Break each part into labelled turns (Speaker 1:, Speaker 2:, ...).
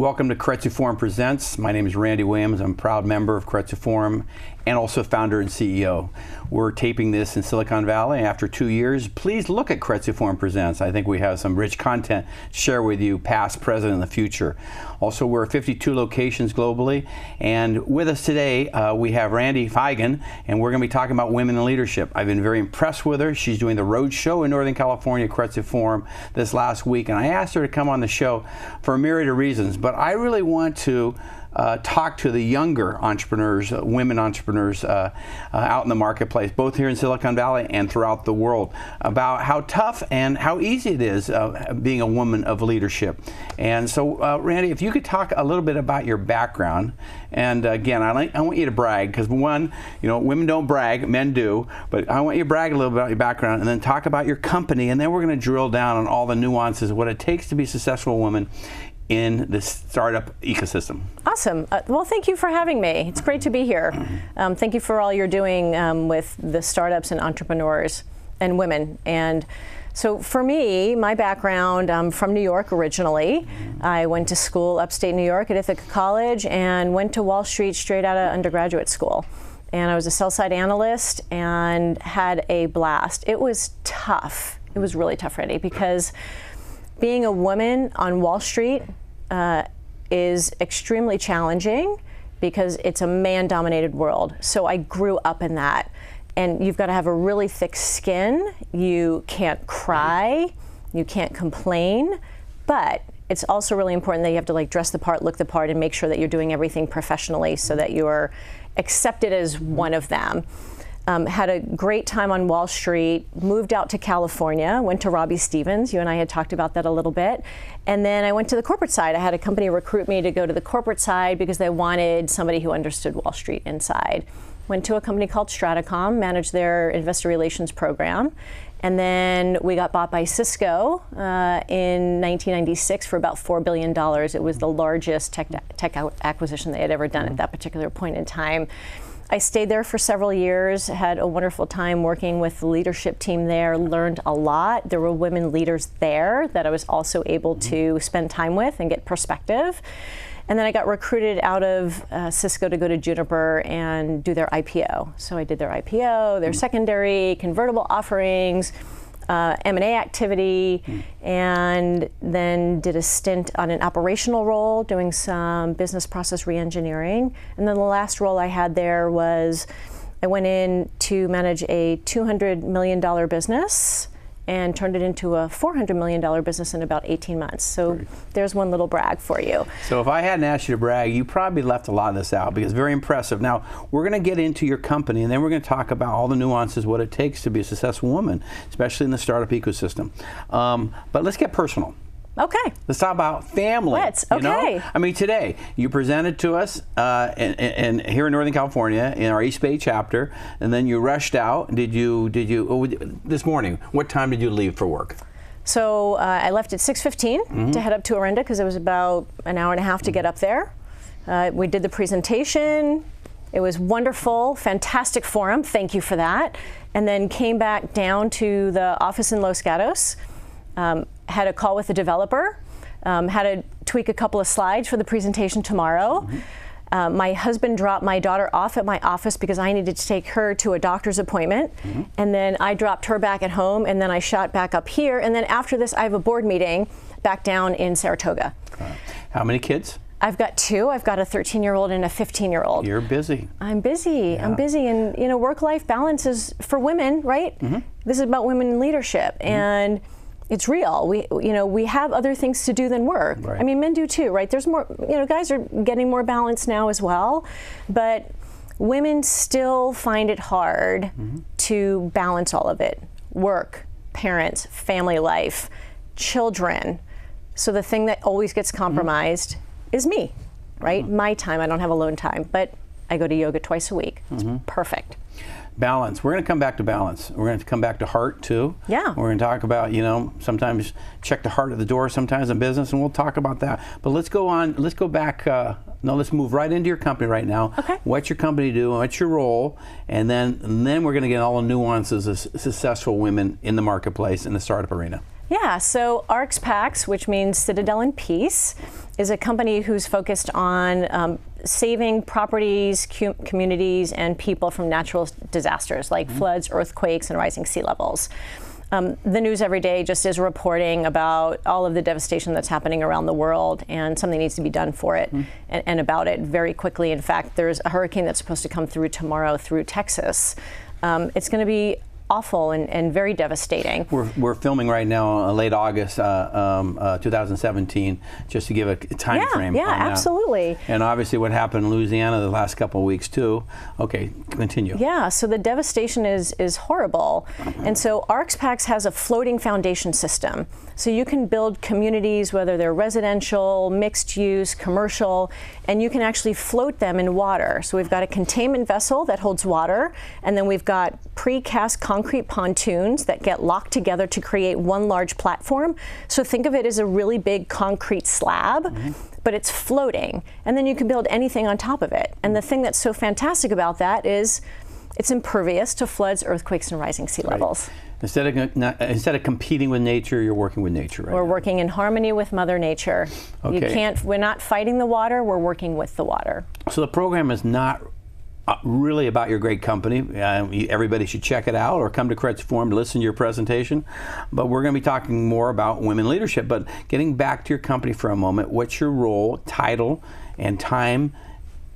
Speaker 1: Welcome to Keiretsu Forum Presents. My name is Randy Williams. I'm a proud member of Keiretsu Forum and also founder and CEO. We're taping this in Silicon Valley after 2 years. Please look at Keiretsu Forum Presents. I think we have some rich content to share with you, past, present, and the future. Also, we're at 52 locations globally. And with us today, we have Randi Feigin, and we're going to be talking about women in leadership. I've been very impressed with her. She's doing the road show in Northern California, Keiretsu Forum, this last week. And I asked her to come on the show for a myriad of reasons. But I really want to talk to the younger entrepreneurs, women entrepreneurs out in the marketplace, both here in Silicon Valley and throughout the world, about how tough and how easy it is being a woman of leadership. And so, Randi, if you could talk a little bit about your background. And again, I want you to brag, because one, you know, women don't brag, men do, but I want you to brag a little bit about your background and then talk about your company, and then we're going to drill down on all the nuances of what it takes to be a successful woman in the startup ecosystem.
Speaker 2: Awesome. Well, thank you for having me. It's great to be here. Thank you for all you're doing with the startups and entrepreneurs and women. And so for me, my background, I'm from New York originally. I went to school upstate New York at Ithaca College and went to Wall Street straight out of undergraduate school. And I was a sell-side analyst and had a blast. It was tough. It was really tough, Randy, because being a woman on Wall Street is extremely challenging because it's a man-dominated world. So I grew up in that. And you've got to have a really thick skin. You can't cry. You can't complain. But it's also really important that you have to dress the part, look the part, and make sure that you're doing everything professionally so that you're accepted as one of them. Had a great time on Wall Street, moved out to California, went to Robbie Stevens. You and I had talked about that a little bit. And then I went to the corporate side. I had a company recruit me to go to the corporate side because they wanted somebody who understood Wall Street inside. Went to a company called Stratacom, managed their investor relations program. And then we got bought by Cisco in 1996 for about $4 billion. It was the largest tech acquisition they had ever done at that particular point in time. I stayed there for several years, had a wonderful time working with the leadership team there, learned a lot. There were women leaders there that I was also able to spend time with and get perspective. And then I got recruited out of Cisco to go to Juniper and do their IPO. So I did their IPO, their secondary, convertible offerings, M&A activity, and then did a stint on an operational role doing some business process reengineering. And then the last role I had there was I went in to manage a $200 million business and turned it into a $400 million business in about 18 months. So there's one little brag for you.
Speaker 1: So if I hadn't asked you to brag, you probably left a lot of this out because it's very impressive. Now, we're going to get into your company, and then we're going to talk about all the nuances, what it takes to be a successful woman, especially in the startup ecosystem. But let's get personal.
Speaker 2: Okay.
Speaker 1: Let's talk about family.
Speaker 2: Let's. Okay.
Speaker 1: You know? I mean, today you presented to us here in Northern California in our East Bay chapter, and then you rushed out. Did you? This morning, what time did you leave for work?
Speaker 2: So I left at 6:15 to head up to Orinda because it was about an hour and a half to get up there. We did the presentation. It was wonderful, fantastic forum. Thank you for that. And then came back down to the office in Los Gatos. Had a call with the developer, had to tweak a couple of slides for the presentation tomorrow. My husband dropped my daughter off at my office because I needed to take her to a doctor's appointment. And then I dropped her back at home, and then I shot back up here. And then after this, I have a board meeting back down in Saratoga.
Speaker 1: How many kids?
Speaker 2: I've got two. I've got a 13-year-old and a 15-year-old.
Speaker 1: You're busy.
Speaker 2: I'm busy. Yeah. I'm busy. And, you know, work-life balance is for women, right? This is about women in leadership. And it's real. We have other things to do than work.
Speaker 1: Right.
Speaker 2: I mean, men do too, right? There's more, guys are getting more balance now as well, but women still find it hard to balance all of it. Work, parents, family life, children. So the thing that always gets compromised is me, right? My time. I don't have alone time, but I go to yoga twice a week. It's perfect.
Speaker 1: Balance. We're going to come back to balance. We're going to come back to heart too.
Speaker 2: Yeah.
Speaker 1: We're going to talk about, sometimes check the heart at the door sometimes in business, and we'll talk about that. But let's go on. Let's go back. Let's move right into your company right now.
Speaker 2: Okay.
Speaker 1: What's your company do? What's your role? And then we're going to get all the nuances of successful women in the marketplace in the startup arena.
Speaker 2: Yeah, so ArxPax, which means Citadel in Peace, is a company who's focused on saving properties, communities, and people from natural disasters like floods, earthquakes, and rising sea levels. The news every day just is reporting about all of the devastation that's happening around the world, and something needs to be done for it and about it very quickly. In fact, there's a hurricane that's supposed to come through tomorrow through Texas. It's going to be awful and very devastating.
Speaker 1: We're filming right now, late August 2017, just to give a time frame.
Speaker 2: Yeah,
Speaker 1: on that.
Speaker 2: Absolutely.
Speaker 1: And obviously what happened in Louisiana the last couple of weeks too. Okay, continue.
Speaker 2: Yeah, so the devastation is horrible. And so ArxPax has a floating foundation system. So you can build communities, whether they're residential, mixed use, commercial, and you can actually float them in water. So we've got a containment vessel that holds water, and then we've got precast concrete pontoons that get locked together to create one large platform. So think of it as a really big concrete slab, but it's floating. And then you can build anything on top of it. And the thing that's so fantastic about that is it's impervious to floods, earthquakes, and rising sea levels.
Speaker 1: Instead of competing with nature, you're working with nature right
Speaker 2: We're
Speaker 1: now.
Speaker 2: working in harmony with Mother Nature.
Speaker 1: Okay.
Speaker 2: We're not fighting the water, we're working with the water.
Speaker 1: So the program is not really about your great company. Everybody should check it out or come to Keiretsu Forum to listen to your presentation. But we're going to be talking more about women leadership. But getting back to your company for a moment, what's your role, title, and time,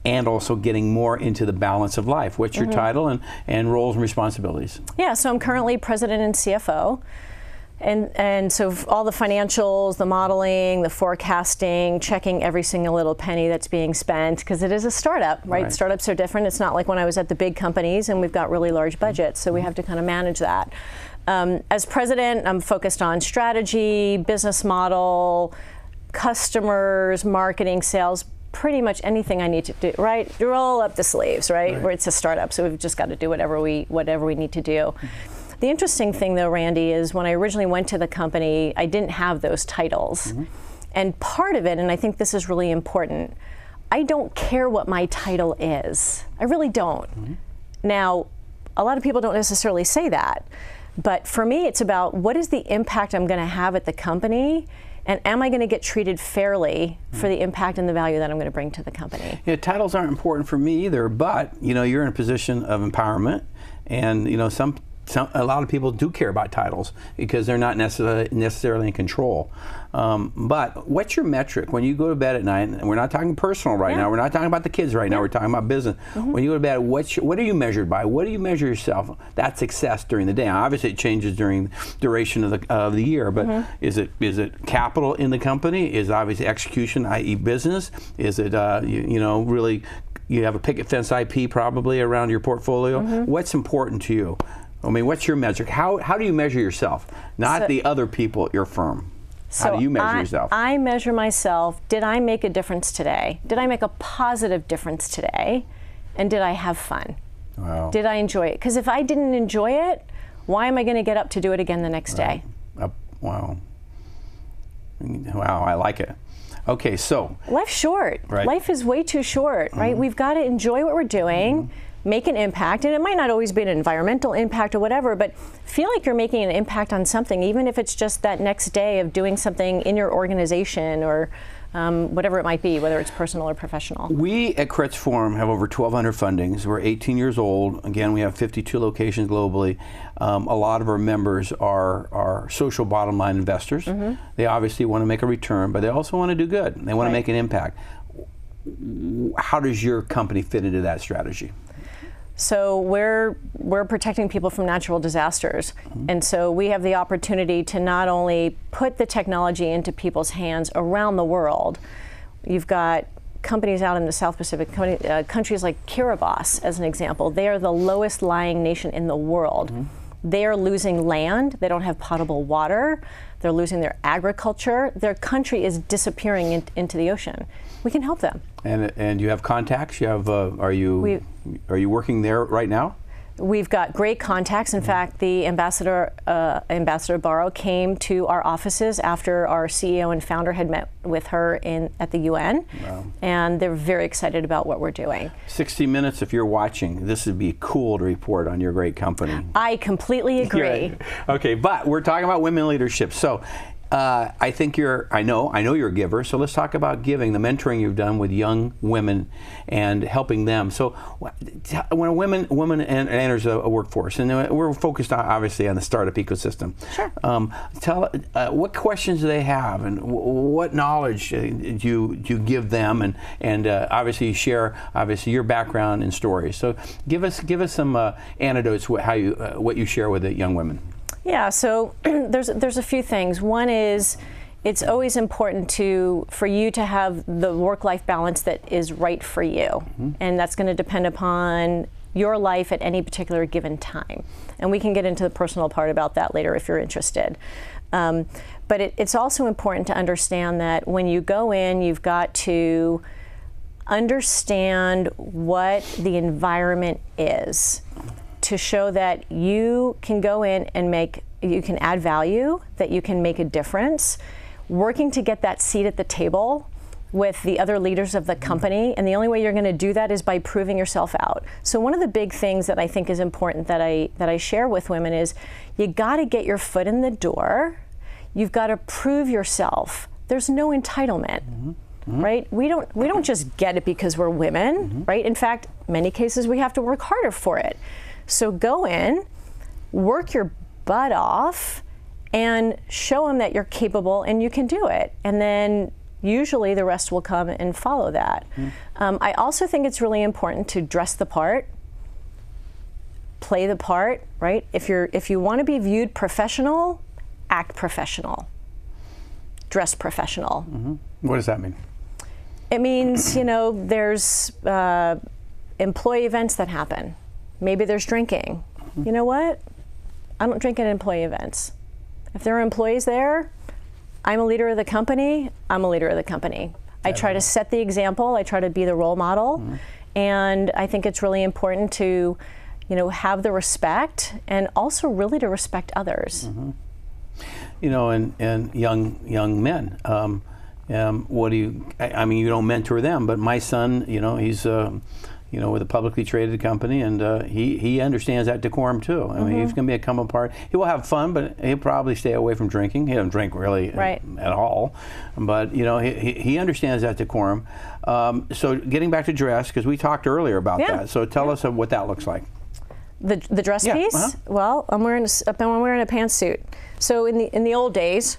Speaker 1: and also getting more into the balance of life? What's your title and roles and responsibilities? Yeah,
Speaker 2: so I'm currently president and CFO. And so all the financials, the modeling, the forecasting, checking every single little penny that's being spent, because it is a startup, right? Startups are different. It's not like when I was at the big companies and we've got really large budgets, so we have to kind of manage that. As president, I'm focused on strategy, business model, customers, marketing, sales, pretty much anything I need to do, right? Roll up the sleeves, right? Where it's a startup, so we've just got to do whatever we need to do. The interesting thing, though, Randy, is when I originally went to the company, I didn't have those titles. And part of it, and I think this is really important, I don't care what my title is. I really don't. Now, a lot of people don't necessarily say that, but for me, it's about what is the impact I'm going to have at the company, and am I going to get treated fairly for the impact and the value that I'm going to bring to the company? Yeah,
Speaker 1: titles aren't important for me either, but you're in a position of empowerment, and a lot of people do care about titles because they're not necessarily in control. But what's your metric when you go to bed at night? And we're not talking personal right now. We're not talking about the kids right now. We're talking about business. When you go to bed, what are you measured by? What do you measure yourself? That success during the day. Now, obviously, it changes during duration of the year. But is it capital in the company? Is it obviously execution, i.e., business? Is it really you have a picket fence IP probably around your portfolio? What's important to you? I mean, what's your metric? How do you measure yourself? Not the other people at your firm. How do you measure yourself?
Speaker 2: I measure myself. Did I make a difference today? Did I make a positive difference today? And did I have fun?
Speaker 1: Wow.
Speaker 2: Did I enjoy it? Because if I didn't enjoy it, why am I going to get up to do it again the next day?
Speaker 1: Wow. Wow, I like it. Okay, so.
Speaker 2: Life's short. Life is way too short, right? We've got to enjoy what we're doing. Make an impact, and it might not always be an environmental impact or whatever, but feel like you're making an impact on something, even if it's just that next day of doing something in your organization or whatever it might be, whether it's personal or professional.
Speaker 1: We at Keiretsu Forum have over 1,200 fundings. We're 18 years old. Again, we have 52 locations globally. A lot of our members are social bottom line investors. They obviously want to make a return, but they also want to do good. They want to make an impact. How does your company fit into that strategy?
Speaker 2: So we're protecting people from natural disasters. And so we have the opportunity to not only put the technology into people's hands around the world. You've got companies out in the South Pacific, countries like Kiribati, as an example. They are the lowest lying nation in the world. They are losing land. They don't have potable water. They're losing their agriculture. Their country is disappearing into the ocean. We can help them.
Speaker 1: And you have contacts? You have are you working there right now?
Speaker 2: We've got great contacts. In fact, the Ambassador Barrow came to our offices after our CEO and founder had met with her at the UN. Wow. And they're very excited about what we're doing. 60 Minutes, if you're watching, this would be cool to report on your great company. I completely agree. Okay, but we're talking about women leadership. So
Speaker 1: I think I know you're a giver, so let's talk about giving, the mentoring you've done with young women and helping them. So when a woman enters a workforce, and we're focused obviously on the startup ecosystem.
Speaker 2: Sure.
Speaker 1: Tell what questions do they have, and what knowledge do you give them, and obviously you share your background and stories. So give us some anecdotes what you share with the young women.
Speaker 2: Yeah, so there's a few things. One is it's always important for you to have the work-life balance that is right for you. And that's going to depend upon your life at any particular given time. And we can get into the personal part about that later if you're interested. But it's also important to understand that when you go in, you've got to understand what the environment is, to show that you can go in and you can add value, that you can make a difference, working to get that seat at the table with the other leaders of the company. And the only way you're going to do that is by proving yourself out. So one of the big things that I think is important that I share with women is you got to get your foot in the door. You've got to prove yourself. There's no entitlement. Right? We don't just get it because we're women, right? In fact, many cases we have to work harder for it. So go in, work your butt off, and show them that you're capable and you can do it. And then usually the rest will come and follow that. I also think it's really important to dress the part, play the part, right? If you want to be viewed professional, act professional, dress professional.
Speaker 1: What does that mean?
Speaker 2: It means, there's employee events that happen. Maybe there's drinking. You know what? I don't drink at employee events. If there are employees there, I'm a leader of the company, I'm a leader of the company. I try to set the example, I try to be the role model, and I think it's really important to, have the respect and also really to respect others.
Speaker 1: And young men, what do you, you don't mentor them, but my son, he's with a publicly traded company, and he understands that decorum too. I mean, he's going to come apart. He will have fun, but he'll probably stay away from drinking. He doesn't drink really at all, but he understands that decorum. So getting back to dress, because we talked earlier about that. So tell us what that looks like.
Speaker 2: The dress piece. Well, I'm wearing a pantsuit. So in the old days,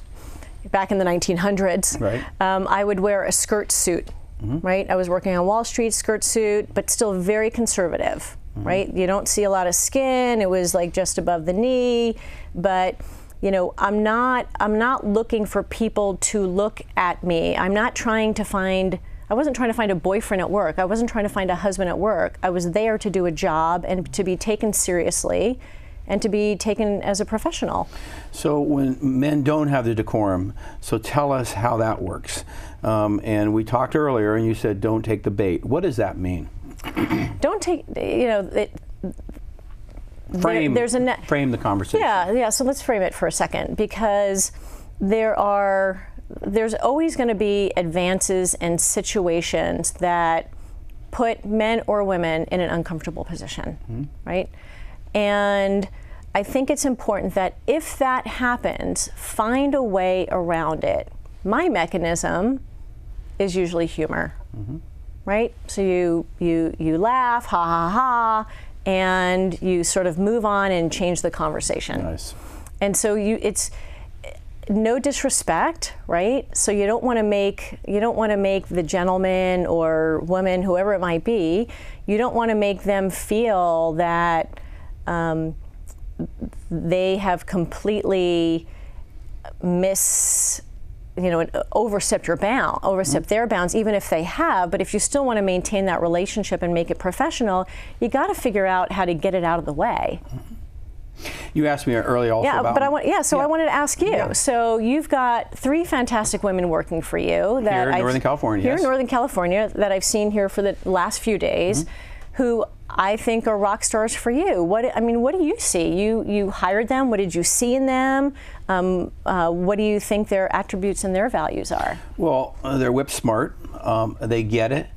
Speaker 2: back in the 1900s, I would wear a skirt suit. Right? I was working on Wall Street, skirt suit, but still very conservative, right? You don't see a lot of skin. It was like just above the knee, but I'm not looking for people to look at me. I wasn't trying to find a boyfriend at work. I wasn't trying to find a husband at work. I was there to do a job and to be taken seriously and to be taken as a professional. So when men don't have the decorum, so tell us how that works. And we talked earlier, and you said don't take the bait. What does that mean? Don't take, frame the conversation. Yeah. So let's frame it for a second, because there's always going to be advances and situations that put men or women in an uncomfortable position, right? And I think it's important that if that happens, find a way around it. My mechanism is usually humor, right? So you laugh, ha ha ha, and you sort of move on and change the conversation. Nice. And so it's no disrespect, right? So you don't want to make the gentleman or woman, whoever it might be, you don't want to make them feel that they have completely overstepped their bounds, even if they have. But if you still want to maintain that relationship and make it professional, you got to figure out how to get it out of the way. You asked me earlier also about... I wanted to ask you. Yeah. So you've got 3 fantastic women working for you. Here in Northern California, that I've seen here for the last few days, who I think are rock stars for you. What do you see? You hired them. What did you see in them? What do you think their attributes and their values are? Well, they're whip smart. They get it.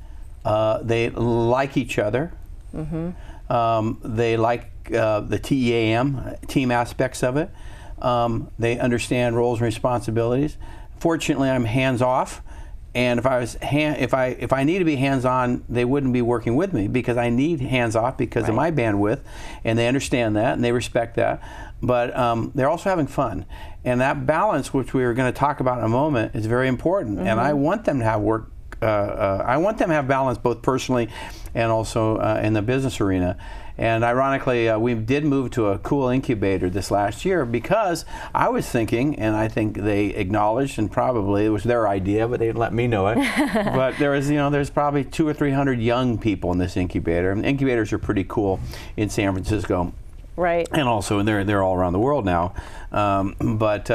Speaker 2: They like each other. They like the TEAM, team aspects of it.
Speaker 1: They understand roles and responsibilities. Fortunately, I'm hands-off. And if I need to be hands-on, they wouldn't be working with me because I need hands-off because of my bandwidth, and they understand that and they respect that. But they're also having fun, and that balance, which we are going to talk about in a moment, is very important. And I want them to have work. I want them to have balance both personally and also in the business arena. And ironically, we did move to a cool incubator this last year because I was thinking, and I think they acknowledged, and probably it was their idea, but they didn't let me know it. But there is, there's probably 200 or 300 young people in this incubator. And incubators are pretty cool in San Francisco.
Speaker 2: Right.
Speaker 1: And also, they're all around the world now. But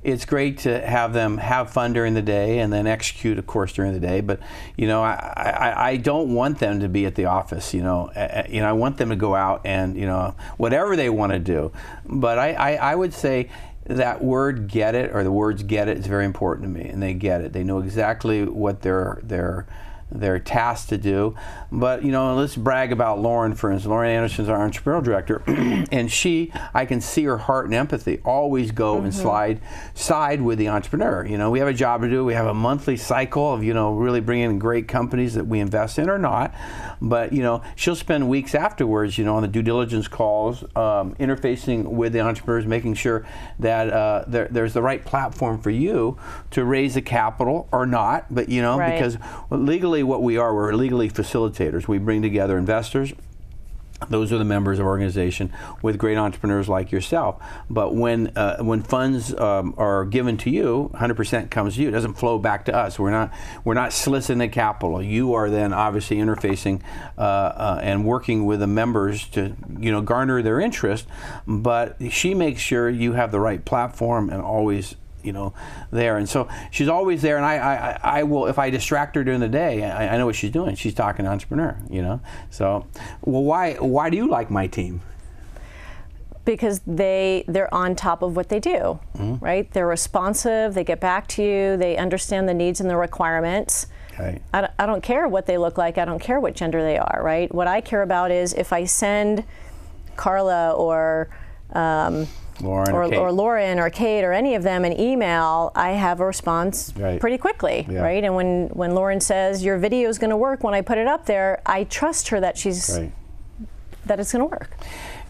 Speaker 1: it's great to have them have fun during the day and then execute, of course, during the day. But, I don't want them to be at the office, I want them to go out and, whatever they want to do. But I would say that word get it, or the words get it, is very important to me. And they get it. They know exactly what they're tasked to do. But let's brag about Lauren, for instance. Lauren Anderson's our entrepreneurial director, and I can see her heart and empathy always go and side with the entrepreneur. We have a job to do. We have a monthly cycle of really bringing in great companies that we invest in or not. But she'll spend weeks afterwards on the due diligence calls, interfacing with the entrepreneurs, making sure that there's the right platform for you to raise the capital or not. But because legally what we're legally facilitators. We bring together investors. Those are the members of our organization with great entrepreneurs like yourself. But when funds are given to you, 100% comes to you. It doesn't flow back to us. We're not soliciting the capital. You are then obviously interfacing and working with the members to garner their interest. But she makes sure you have the right platform and always there. And so she's always there, and I will, if I distract her during the day, I know what she's doing. She's talking to entrepreneur, So, well, why do you like my team?
Speaker 2: Because they're on top of what they do, right? They're responsive, they get back to you, they understand the needs and the requirements.
Speaker 1: Okay.
Speaker 2: I don't care what they look like, I don't care what gender they are, right? What I care about is if I send Carla or Lauren or Kate or any of them an email, I have a response pretty quickly, right? And when Lauren says your video is going to work when I put it up there, I trust her that that it's going to work.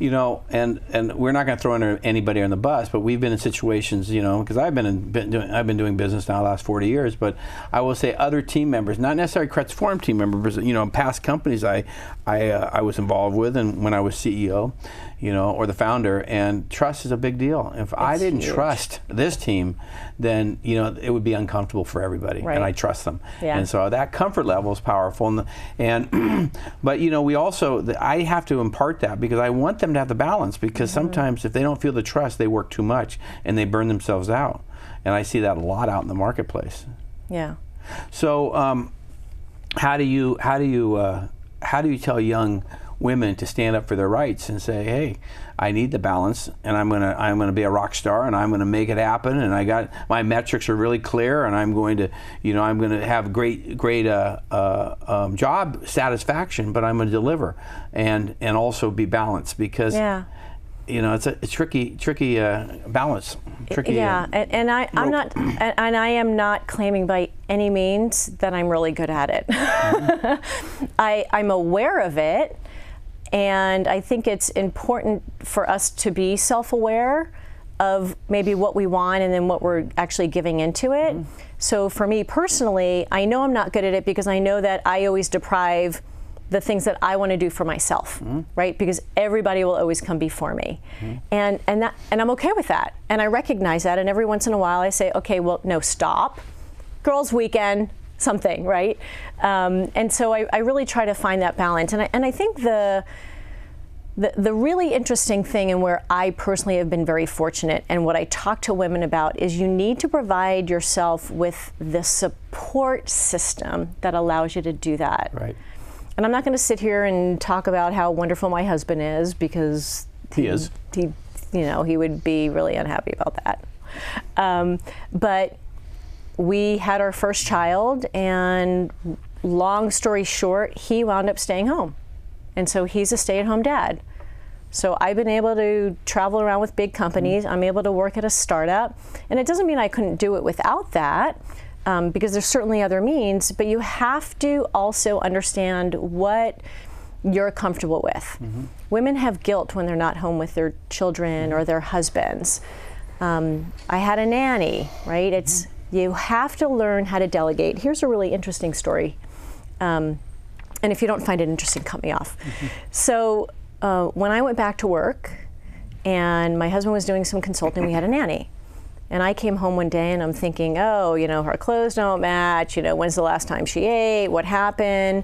Speaker 1: And we're not going to throw anybody on the bus, but we've been in situations, because I've been doing business now the last 40 years, but I will say other team members, not necessarily Keiretsu Forum team members, past companies I was involved with, and when I was CEO, or the founder, and trust is a big deal. If I didn't trust this team, then it would be uncomfortable for everybody, and I trust them. Yeah. And so that comfort level is powerful. And but we also, I have to impart that because I want them to have the balance, because sometimes if they don't feel the trust, they work too much and they burn themselves out. And I see that a lot out in the marketplace.
Speaker 2: Yeah.
Speaker 1: So how do you tell young women to stand up for their rights and say, hey, I need the balance, and I'm gonna be a rock star, and I'm gonna make it happen, and I got my metrics are really clear, and I'm going to have great job satisfaction, but I'm gonna deliver and also be balanced, because it's a tricky balance.
Speaker 2: And I am not claiming by any means that I'm really good at it. I'm aware of it. And I think it's important for us to be self-aware of maybe what we want and then what we're actually giving into it. So for me personally, I know I'm not good at it because I know that I always deprive the things that I want to do for myself, right? Because everybody will always come before me. And I'm okay with that. And I recognize that, and every once in a while I say, okay, well, no, stop. Girls' weekend, something, right? And so I really try to find that balance. And I think the really interesting thing, and where I personally have been very fortunate, and what I talk to women about, is you need to provide yourself with the support system that allows you to do that.
Speaker 1: Right.
Speaker 2: And I'm not going to sit here and talk about how wonderful my husband is, because he would be really unhappy about that. But we had our first child, and long story short, he wound up staying home. And so he's a stay-at-home dad. So I've been able to travel around with big companies. I'm able to work at a startup. And it doesn't mean I couldn't do it without that, because there's certainly other means, but you have to also understand what you're comfortable with. Women have guilt when they're not home with their children or their husbands. I had a nanny, right? You have to learn how to delegate. Here's a really interesting story. And if you don't find it interesting, cut me off. So when I went back to work and my husband was doing some consulting, we had a nanny. And I came home one day and I'm thinking, oh, her clothes don't match, when's the last time she ate, what happened?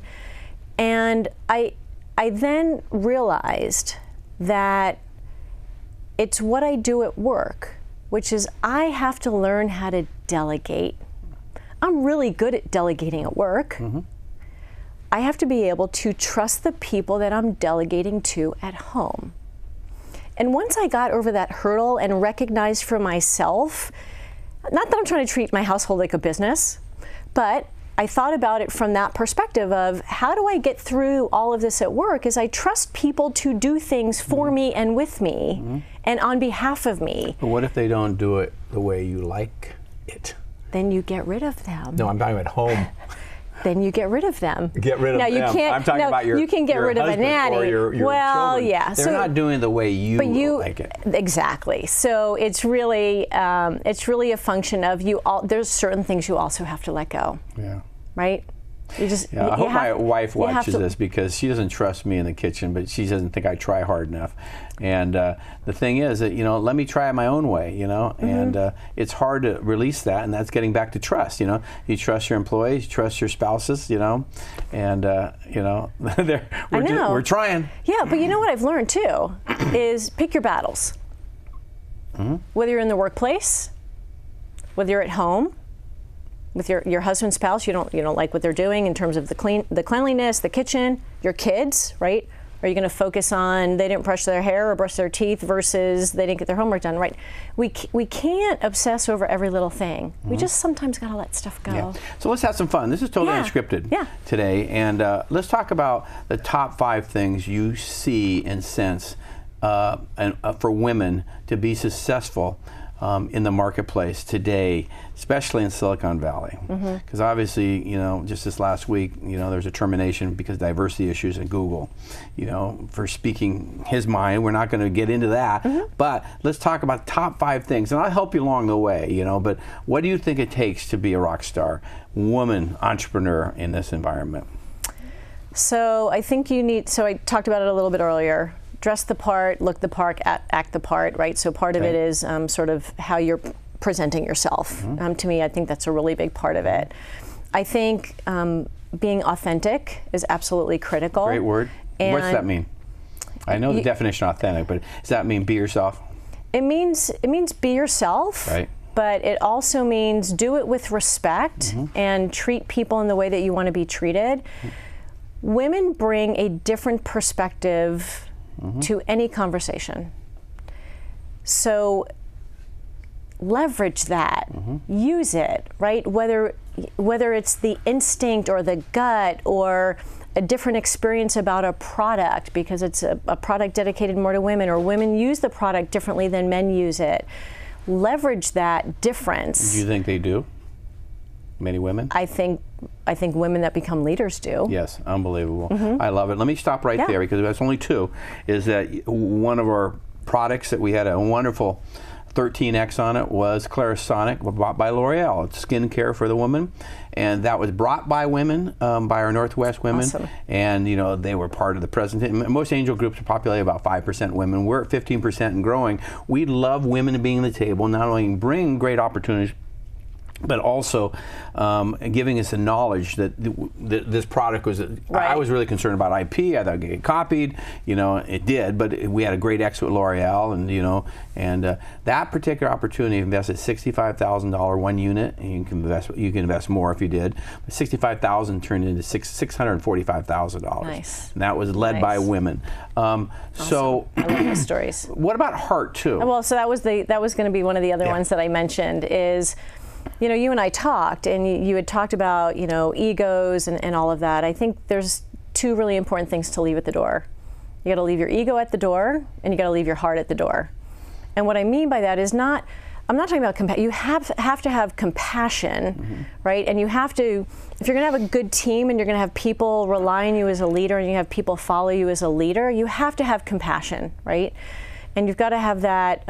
Speaker 2: And I then realized that it's what I do at work, which is I have to learn how to delegate. I'm really good at delegating at work. I have to be able to trust the people that I'm delegating to at home. And once I got over that hurdle and recognized for myself, not that I'm trying to treat my household like a business, but I thought about it from that perspective of how do I get through all of this at work is I trust people to do things for me and with me and on behalf of me.
Speaker 1: But what if they don't do it the way you like it?
Speaker 2: Then you get rid of them.
Speaker 1: No, I'm talking about home.
Speaker 2: Then you get rid of them.
Speaker 1: Get rid of them.
Speaker 2: You can't,
Speaker 1: I'm talking about
Speaker 2: you can get rid of a nanny.
Speaker 1: Or your children.
Speaker 2: Yeah.
Speaker 1: They're not doing it the way you like it.
Speaker 2: Exactly. So it's really a function of there's certain things you also have to let go.
Speaker 1: Yeah.
Speaker 2: Right?
Speaker 1: I hope my wife watches this because she doesn't trust me in the kitchen, but she doesn't think I try hard enough. And the thing is that, let me try it my own way, and it's hard to release that, and that's getting back to trust, You trust your employees, you trust your spouses, and, we're trying.
Speaker 2: Yeah, but you know what I've learned too, is pick your battles. Whether you're in the workplace, whether you're at home, with your husband, spouse, you don't like what they're doing in terms of the cleanliness, the kitchen, your kids, right? Are you going to focus on they didn't brush their hair or brush their teeth versus they didn't get their homework done, right? We can't obsess over every little thing. We just sometimes got to let stuff go.
Speaker 1: Yeah. So let's have some fun. This is totally unscripted today, and let's talk about the top 5 things you see and sense for women to be successful in the marketplace today, especially in Silicon Valley. Because obviously, just this last week, there's a termination because of diversity issues at Google, for speaking his mind. We're not going to get into that, but let's talk about the top 5 things, and I'll help you along the way, but what do you think it takes to be a rock star, woman entrepreneur in this environment?
Speaker 2: So I think I talked about it a little bit earlier. Dress the part, look the part, act the part, right? So part of it is sort of how you're presenting yourself. To me, I think that's a really big part of it. I think being authentic is absolutely critical.
Speaker 1: Great word. And what's that mean? I know the definition authentic, but does that mean be yourself?
Speaker 2: It means be yourself.
Speaker 1: Right.
Speaker 2: But it also means do it with respect and treat people in the way that you want to be treated. Women bring a different perspective to any conversation. So leverage that, use it, right? Whether it's the instinct or the gut or a different experience about a product because it's a product dedicated more to women, or women use the product differently than men use it. Leverage that difference.
Speaker 1: Do you think they do? Many women?
Speaker 2: I think women that become leaders do.
Speaker 1: Yes, unbelievable. I love it. Let me stop right there because that's only 2. Is that one of our products that we had a wonderful 13X on it was Clarisonic, bought by L'Oreal. It's skincare for the woman, and that was brought by women, by our Northwest women.
Speaker 2: Awesome. And
Speaker 1: they were part of the presentation. Most angel groups are populated about 5% women. We're at 15% and growing. We love women being at the table, not only bring great opportunities, but also giving us the knowledge that this product was, I was really concerned about IP. I thought it would get copied. It did, but we had a great exit with L'Oreal, and that particular opportunity invested $65,000 one unit, and you can invest more if you did. But $65,000 turned into $645,000. Nice. And that was led by women.
Speaker 2: Awesome. So I love those stories.
Speaker 1: What about heart too?
Speaker 2: Well, so that was going to be one of the other ones that I mentioned is. You and I talked, and you had talked about, egos and all of that. I think there's 2 really important things to leave at the door. You got to leave your ego at the door, and you got to leave your heart at the door. And what I mean by that is I'm not talking about you have to have compassion, right? And you have to, if you're going to have a good team and you're going to have people rely on you as a leader and you have people follow you as a leader, you have to have compassion, right? And you've got to have that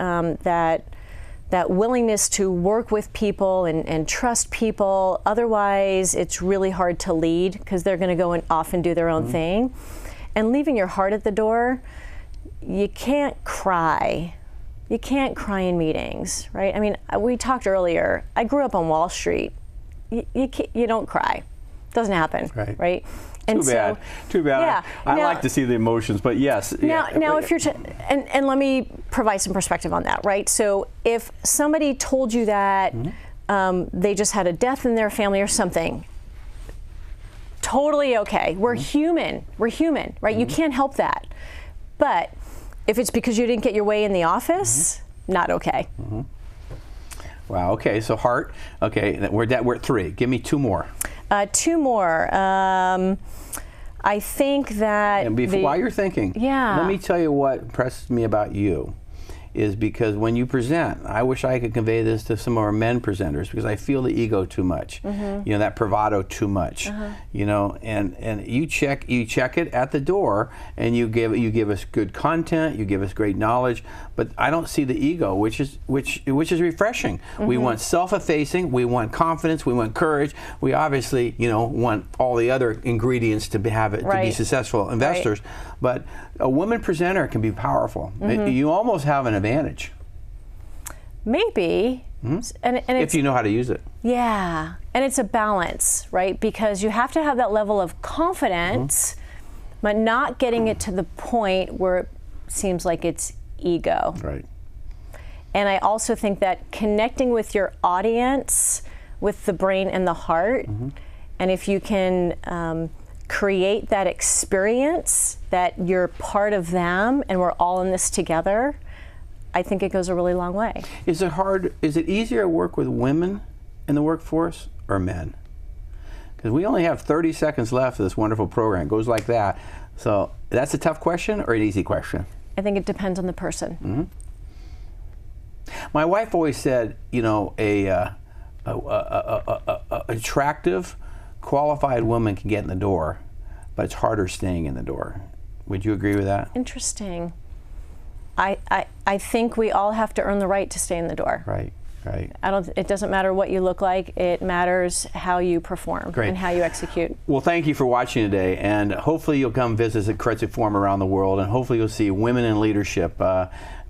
Speaker 2: that willingness to work with people and trust people. Otherwise, it's really hard to lead because they're going to go and off and do their own thing. And leaving your heart at the door, you can't cry. You can't cry in meetings, right? I mean, we talked earlier. I grew up on Wall Street. You don't cry. Doesn't happen, right? And
Speaker 1: Too bad.
Speaker 2: Yeah.
Speaker 1: I like to see the emotions, but yes.
Speaker 2: Now if you're, and let me provide some perspective on that, right? So if somebody told you that they just had a death in their family or something, totally okay. We're human, right? You can't help that. But if it's because you didn't get your way in the office, not okay.
Speaker 1: Wow, okay, so heart, okay, we're at 3. Give me 2 more.
Speaker 2: 2 more. I think that
Speaker 1: and while you're thinking, let me tell you what impresses me about you is because when you present, I wish I could convey this to some of our men presenters because I feel the ego too much, you know, that bravado too much, you know, and you check it at the door, and you give us good content, you give us great knowledge, but I don't see the ego, which is refreshing. We want self-effacing, we want confidence, we want courage, we obviously, you know, want all the other ingredients to be successful investors, but a woman presenter can be powerful. You almost have an advantage.
Speaker 2: Maybe. And
Speaker 1: if you know how to use it.
Speaker 2: Yeah, and it's a balance, right? Because you have to have that level of confidence, but not getting it to the point where it seems like it's ego.
Speaker 1: Right.
Speaker 2: And I also think that connecting with your audience, with the brain and the heart, and if you can create that experience that you're part of them and we're all in this together, I think it goes a really long way.
Speaker 1: Is it easier to work with women in the workforce or men? Because we only have 30 seconds left of this wonderful program. It goes like that. So that's a tough question or an easy question?
Speaker 2: I think it depends on the person.
Speaker 1: My wife always said, you know, a attractive, qualified woman can get in the door, but it's harder staying in the door. Would you agree with that?
Speaker 2: Interesting. I think we all have to earn the right to stay in the door.
Speaker 1: Right.
Speaker 2: It doesn't matter what you look like. It matters how you perform and how you execute.
Speaker 1: Well, thank you for watching today, and hopefully you'll come visit the Keiretsu Forum around the world, and hopefully you'll see women in leadership.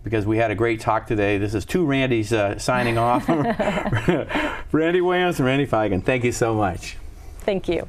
Speaker 1: Because we had a great talk today. This is 2 Randys signing off. Randi Williams and Randi Feigin. Thank you so much.
Speaker 2: Thank you.